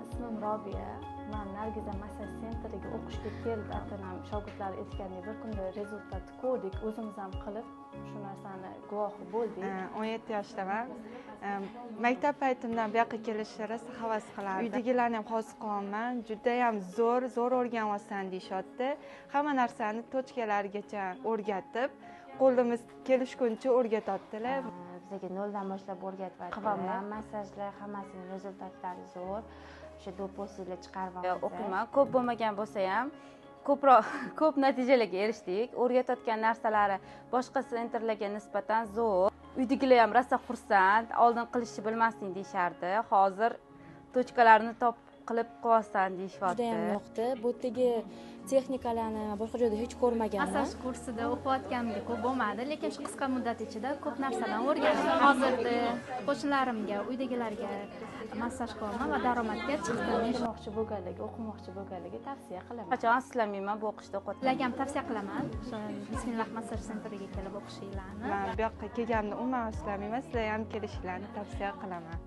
ismim Robiya. Men Nargiza massaj sentriga o'qishga keldik. Ota-onam shogirdlar aytgandek bir kunda rezultat ko'rdik, o'zimiz ham qilib shu narsani guvohi bo'ldik. 17 yoshdaman. Maktab paytimdan bu yoqqa kelishga rosa havas qilardim. Uydagilarni ham hozir qolman. Juda ham zo'r o'rganyapsan deyishyapti. Hamma narsani tochkalarigacha o'rgatib, qo'limiz kelishguncha o'rgatyaptilar. Bizga noldan boshlab o'rgatyapti. Qilaman massajlar, hammasining rezultatlari zo'r. O'sha do'posiylar chiqaryapmiz. O'qiyman, ko'p bo'lmagan bo'lsa ham ko'p natijalarga erishdik. O'rgatayotgan narsalari boshqa sentrlarga nisbatan zo'r. Uydagilar ham rosa xursand, oldin qilishni bilmasding deyishardi. Hozir tochkalarni qilib qilyapsan deyishyapti. Juda ham yoqdi. Bu yerdagi texnikalarni boshqa joyda hech ko'rmaganman. Massaj kursida o'qiyotganimga ko'p bo'lmadi, lekin shu qisqa muddat ichida ko'p narsalarni o'rgandim. Hozirda qo'shnilarimga, uydagilarga massaj qilaman va daromadga chiqdim. Yashmoqchi bo'lganlarga, o'qimoqchi bo'lganlarga tavsiya qilaman. Qachon islamayman bu o'qishda o'qiyotgan. Ularga ham tavsiya qilaman. O'sha Bismillah massaj sentriga kelib o'qishinglarni. Men bu yoqqa kelganimda umuman islamayman, sizlar ham kelishinglarni tavsiya qilaman.